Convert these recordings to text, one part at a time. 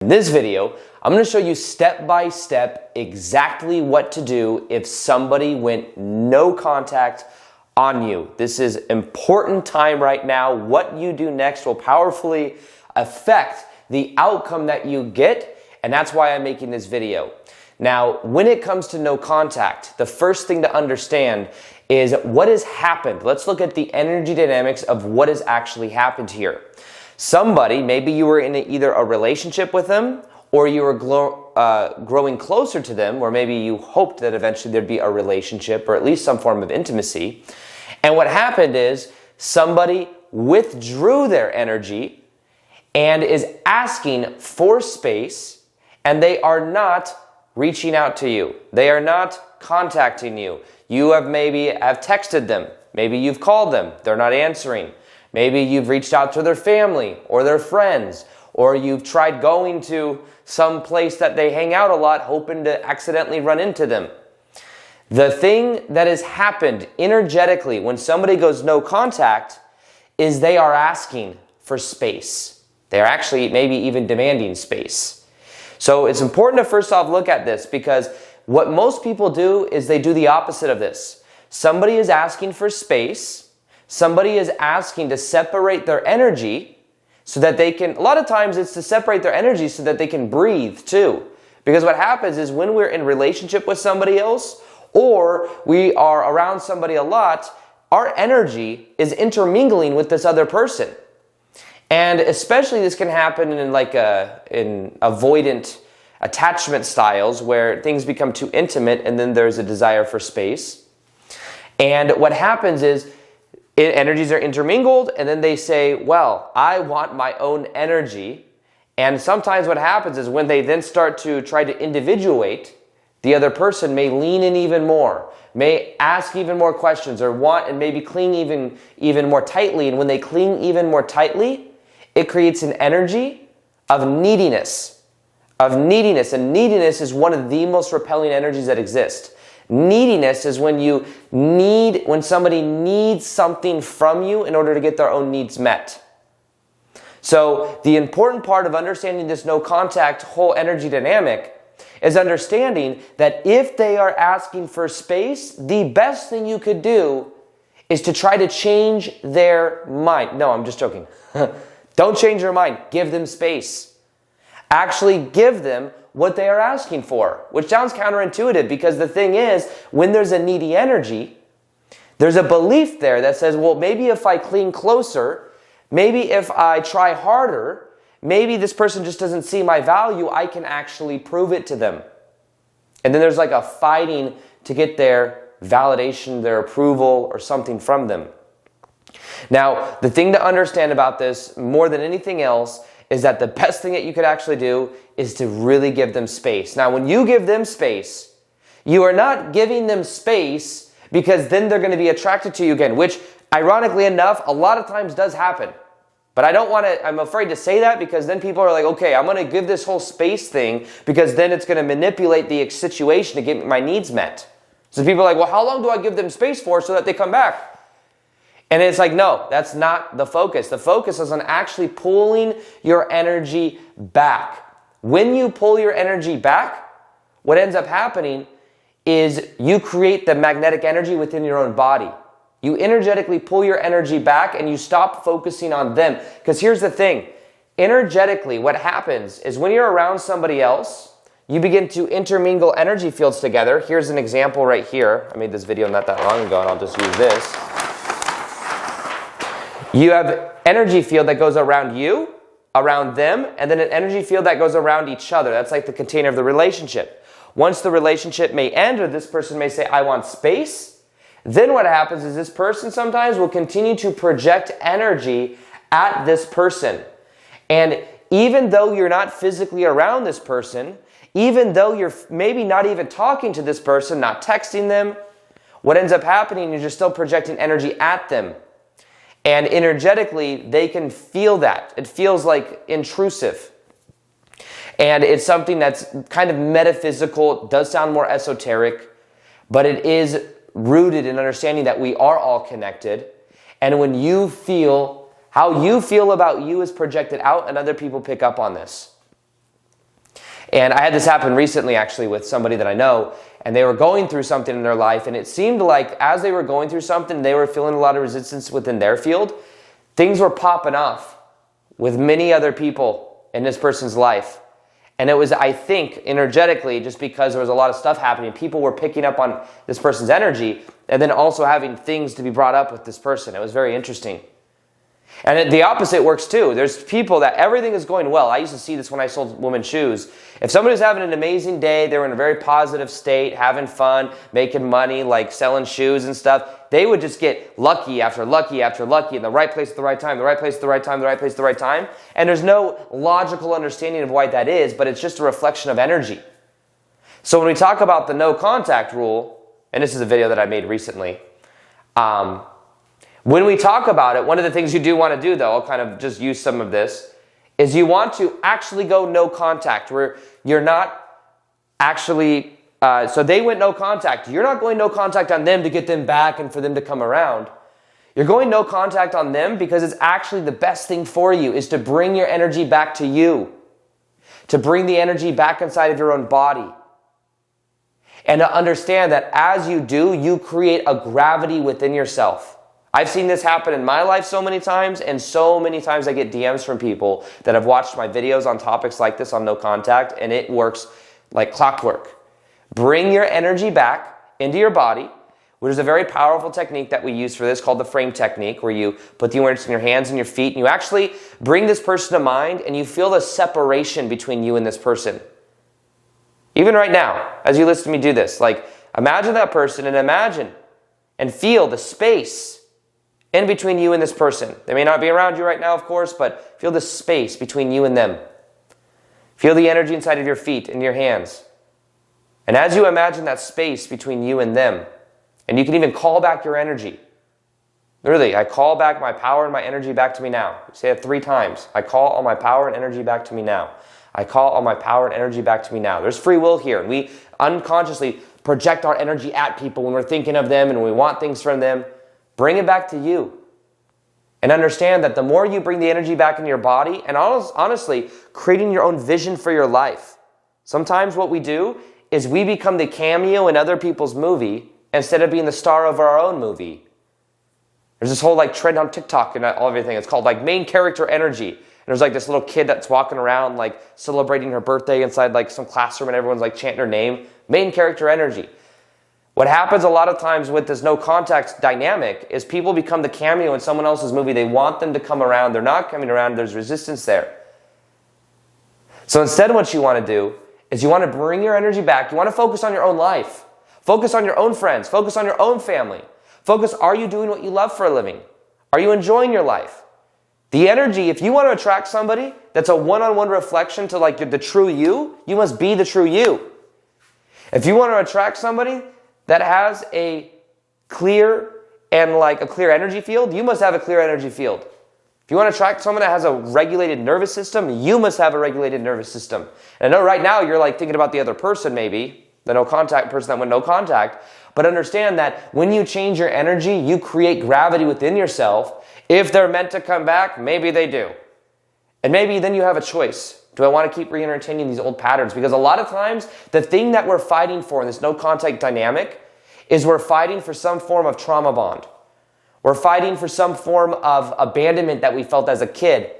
In this video, I'm going to show you step by step exactly what to do if somebody went no contact on you. This is important time right now. What you do next will powerfully affect the outcome that you get, and that's why I'm making this video. Now, when it comes to no contact, the first thing to understand is what has happened. Let's look at the energy dynamics of what has actually happened here. Somebody, maybe you were in either a relationship with them or you were growing closer to them, or maybe you hoped that eventually there'd be a relationship or at least some form of intimacy. And what happened is somebody withdrew their energy and is asking for space, and they are not reaching out to you. They are not contacting you. You have texted them. Maybe you've called them. They're not answering. Maybe you've reached out to their family or their friends, or you've tried going to some place that they hang out a lot, hoping to accidentally run into them. The thing that has happened energetically when somebody goes no contact is they are asking for space. They're actually maybe even demanding space. So it's important to first off look at this, because what most people do is they do the opposite of this. Somebody is asking for space. Somebody is asking to separate their energy so that they can, a lot of times it's to separate their energy so that they can breathe too. Because what happens is when we're in relationship with somebody else, or we are around somebody a lot, our energy is intermingling with this other person. And especially this can happen in in avoidant attachment styles where things become too intimate and then there's a desire for space. And what happens is energies are intermingled, and then they say, well, I want my own energy. And sometimes what happens is when they then start to try to individuate, the other person may lean in even more, may ask even more questions, or want and maybe cling even more tightly. And when they cling even more tightly, it creates an energy of neediness. And neediness is one of the most repelling energies that exist. Neediness is when somebody needs something from you in order to get their own needs met. So the important part of understanding this no contact whole energy dynamic is understanding that if they are asking for space, the best thing you could do is to try to change their mind. No, I'm just joking. Don't change their mind. Give them space. Actually give them what they are asking for, which sounds counterintuitive, because the thing is, when there's a needy energy, there's a belief there that says, well, maybe if I cling closer, maybe if I try harder, maybe this person just doesn't see my value, I can actually prove it to them. And then there's like a fighting to get their validation, their approval, or something from them. Now, the thing to understand about this, more than anything else, is that the best thing that you could actually do is to really give them space. Now, when you give them space, you are not giving them space because then they're going to be attracted to you again, which, ironically enough, a lot of times does happen. But I'm afraid to say that, because then people are like, okay, I'm going to give this whole space thing because then it's going to manipulate the situation to get my needs met. So people are like, well, how long do I give them space for so that they come back? And it's like, no, that's not the focus. The focus is on actually pulling your energy back. When you pull your energy back, what ends up happening is you create the magnetic energy within your own body. You energetically pull your energy back and you stop focusing on them. Because here's the thing. Energetically, what happens is when you're around somebody else, you begin to intermingle energy fields together. Here's an example right here. I made this video not that long ago, and I'll just use this. You have energy field that goes around you, around them, and then an energy field that goes around each other. That's like the container of the relationship. Once the relationship may end, or this person may say, I want space, then what happens is this person sometimes will continue to project energy at this person. And even though you're not physically around this person, even though you're maybe not even talking to this person, not texting them, what ends up happening is you're still projecting energy at them. And energetically, they can feel that. It feels like intrusive. And it's something that's kind of metaphysical. It does sound more esoteric, but it is rooted in understanding that we are all connected. And when you feel, how you feel about you is projected out, and other people pick up on this. And I had this happen recently actually with somebody that I know, and they were going through something in their life, and it seemed like as they were going through something, they were feeling a lot of resistance within their field. Things were popping off with many other people in this person's life. And it was, I think, energetically, just because there was a lot of stuff happening, people were picking up on this person's energy and then also having things to be brought up with this person. It was very interesting. And the opposite works too. There's people that everything is going well. I used to see this when I sold women's shoes. If somebody was having an amazing day, they were in a very positive state, having fun, making money, like selling shoes and stuff, they would just get lucky after lucky after lucky in the right place at the right time, the right place at the right time, the right place at the right time. And there's no logical understanding of why that is, but it's just a reflection of energy. So when we talk about the no contact rule, and this is a video that I made recently, when we talk about it, one of the things you do want to do, though, I'll kind of just use some of this, is you want to actually go no contact, where you're not actually, so they went no contact. You're not going no contact on them to get them back and for them to come around. You're going no contact on them because it's actually the best thing for you, is to bring your energy back to you, to bring the energy back inside of your own body. And to understand that as you do, you create a gravity within yourself. I've seen this happen in my life so many times, and so many times I get DMs from people that have watched my videos on topics like this on no contact, and it works like clockwork. Bring your energy back into your body, which is a very powerful technique that we use for this called the frame technique, where you put the awareness in your hands and your feet, and you actually bring this person to mind, and you feel the separation between you and this person. Even right now, as you listen to me do this, like imagine that person and imagine and feel the space in between you and this person. They may not be around you right now, of course, but feel the space between you and them. Feel the energy inside of your feet and your hands. And as you imagine that space between you and them, and you can even call back your energy. Literally, I call back my power and my energy back to me now. Say it 3 times. I call all my power and energy back to me now. I call all my power and energy back to me now. There's free will here, and we unconsciously project our energy at people when we're thinking of them and we want things from them. Bring it back to you. And understand that the more you bring the energy back into your body, and honestly, creating your own vision for your life. Sometimes what we do is we become the cameo in other people's movie instead of being the star of our own movie. There's this whole like trend on TikTok and all everything. It's called like main character energy. And there's like this little kid that's walking around like celebrating her birthday inside like some classroom, and everyone's like chanting her name. Main character energy. What happens a lot of times with this no contact dynamic is people become the cameo in someone else's movie. They want them to come around. They're not coming around. There's resistance there. So instead, what you want to do is you want to bring your energy back. You want to focus on your own life. Focus on your own friends. Focus on your own family. Focus, are you doing what you love for a living? Are you enjoying your life? The energy, if you want to attract somebody that's a one-on-one reflection to like the true you, you must be the true you. If you want to attract somebody that has a clear energy field, you must have a clear energy field. If you want to attract someone that has a regulated nervous system, you must have a regulated nervous system. And I know right now you're like thinking about the other person maybe, the no contact person that went no contact, but understand that when you change your energy, you create gravity within yourself. If they're meant to come back, maybe they do. And maybe then you have a choice. Do I want to keep re-entertaining these old patterns? Because a lot of times, the thing that we're fighting for in this no contact dynamic is we're fighting for some form of trauma bond. We're fighting for some form of abandonment that we felt as a kid.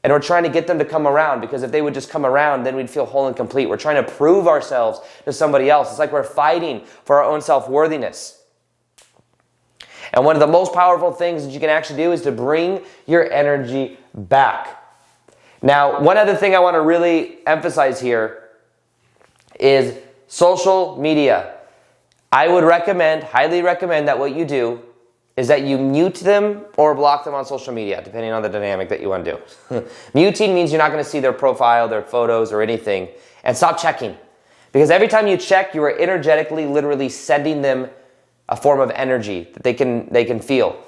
And we're trying to get them to come around, because if they would just come around, then we'd feel whole and complete. We're trying to prove ourselves to somebody else. It's like we're fighting for our own self-worthiness. And one of the most powerful things that you can actually do is to bring your energy back. Now, one other thing I want to really emphasize here is social media. I would highly recommend that what you do is that you mute them or block them on social media, depending on the dynamic that you want to do. Muting means you're not going to see their profile, their photos, or anything. And stop checking. Because every time you check, you are energetically, literally sending them a form of energy that they can feel.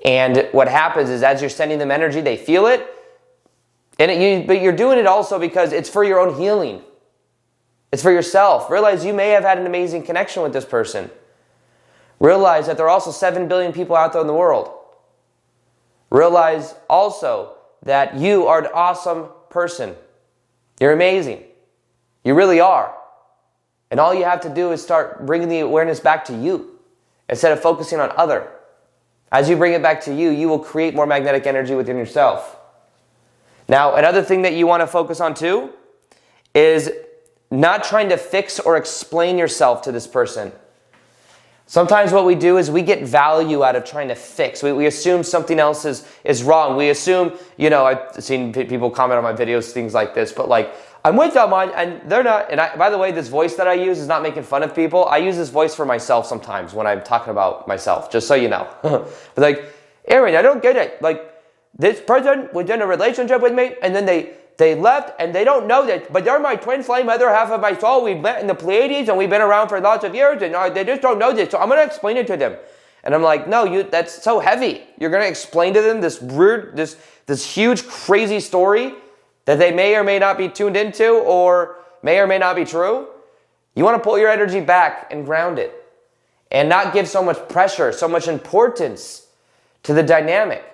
And what happens is as you're sending them energy, they feel it. But you're doing it also because it's for your own healing. It's for yourself. Realize you may have had an amazing connection with this person. Realize that there are also 7 billion people out there in the world. Realize also that you are an awesome person. You're amazing. You really are. And all you have to do is start bringing the awareness back to you instead of focusing on other. As you bring it back to you, you will create more magnetic energy within yourself. Now, another thing that you want to focus on too is not trying to fix or explain yourself to this person. Sometimes what we do is we get value out of trying to fix. We assume something else is wrong. We assume, I've seen people comment on my videos, things like this, but like, I'm with them and they're not. And by the way, this voice that I use is not making fun of people. I use this voice for myself sometimes when I'm talking about myself, just so you know. But like, Aaron, I don't get it. Like, this person was in a relationship with me and then they left and they don't know this, but they're my twin flame, other half of my soul. We've met in the Pleiades and we've been around for lots of years and they just don't know this. So I'm going to explain it to them. And I'm like, no, that's so heavy. You're going to explain to them this weird, this huge, crazy story that they may or may not be tuned into or may or may not be true. You want to pull your energy back and ground it and not give so much pressure, so much importance to the dynamic.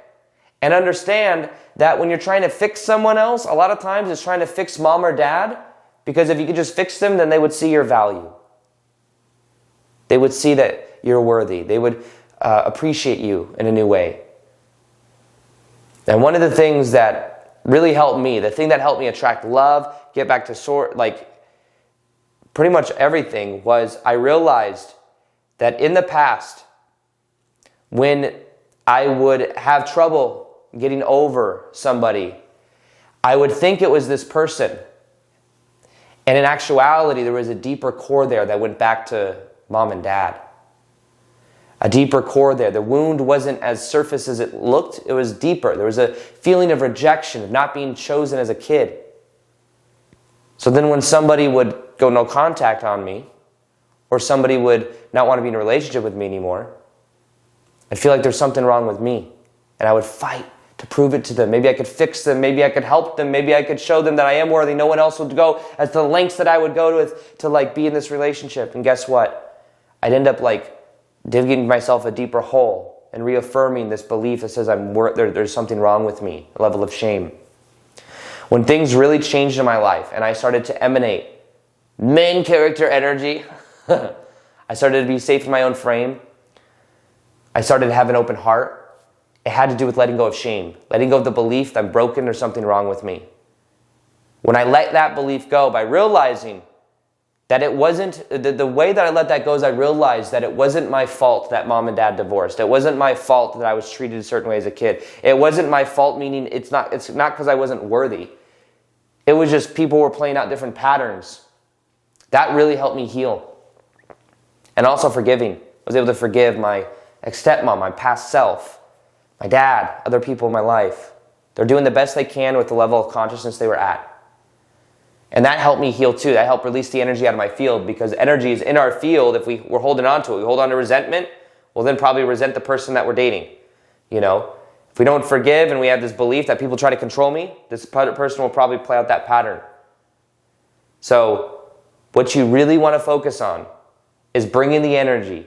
And understand that when you're trying to fix someone else, a lot of times it's trying to fix mom or dad, because if you could just fix them, then they would see your value. They would see that you're worthy. They would appreciate you in a new way. And one of the things that really helped me, the thing that helped me attract love, get back to pretty much everything, was I realized that in the past, when I would have trouble getting over somebody, I would think it was this person. And in actuality, there was a deeper core there that went back to mom and dad. A deeper core there. The wound wasn't as surface as it looked. It was deeper. There was a feeling of rejection, of not being chosen as a kid. So then when somebody would go no contact on me, or somebody would not want to be in a relationship with me anymore, I'd feel like there's something wrong with me. And I would fight to prove it to them. Maybe I could fix them. Maybe I could help them. Maybe I could show them that I am worthy. No one else would go as the lengths that I would go to be in this relationship. And guess what? I'd end up digging myself a deeper hole and reaffirming this belief that says there's something wrong with me, a level of shame. When things really changed in my life and I started to emanate main character energy, I started to be safe in my own frame. I started to have an open heart. It had to do with letting go of shame, letting go of the belief that I'm broken, there's something wrong with me. When I let that belief go, by realizing that it wasn't, the way that I let that go is I realized that it wasn't my fault that mom and dad divorced. It wasn't my fault that I was treated a certain way as a kid. It wasn't my fault, meaning it's not because I wasn't worthy. It was just people were playing out different patterns. That really helped me heal. And also forgiving. I was able to forgive my ex-stepmom, my past self, my dad, other people in my life. They're doing the best they can with the level of consciousness they were at. And that helped me heal too. That helped release the energy out of my field, because energy is in our field. If we're holding on to it, we hold on to resentment, we'll then probably resent the person that we're dating. If we don't forgive and we have this belief that people try to control me, this person will probably play out that pattern. So what you really want to focus on is bringing the energy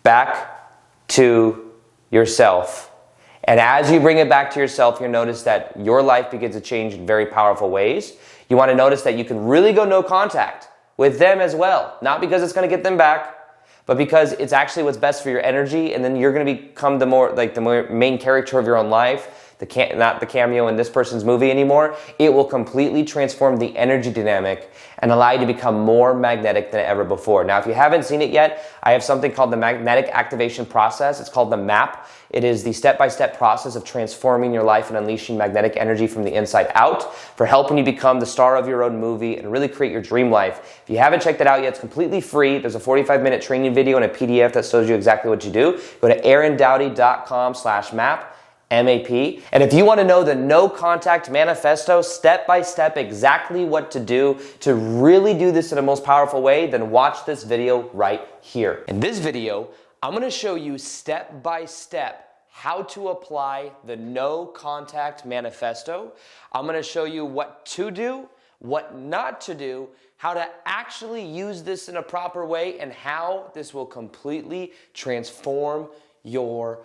back to yourself. And as you bring it back to yourself, you'll notice that your life begins to change in very powerful ways. You want to notice that you can really go no contact with them as well. Not because it's going to get them back, but because it's actually what's best for your energy. And then you're going to become the more main character of your own life. Not the cameo in this person's movie anymore. It will completely transform the energy dynamic and allow you to become more magnetic than ever before. Now, if you haven't seen it yet, I have something called the magnetic activation process. It's called the MAP. It is the step-by-step process of transforming your life and unleashing magnetic energy from the inside out, for helping you become the star of your own movie and really create your dream life. If you haven't checked it out yet, it's completely free. There's a 45-minute training video and a PDF that shows you exactly what you do. Go to aarondowdy.com/map. MAP. And if you want to know the no contact manifesto, step by step, exactly what to do to really do this in the most powerful way, then watch this video right here. In this video, I'm going to show you step by step how to apply the no contact manifesto. I'm going to show you what to do, what not to do, how to actually use this in a proper way, and how this will completely transform your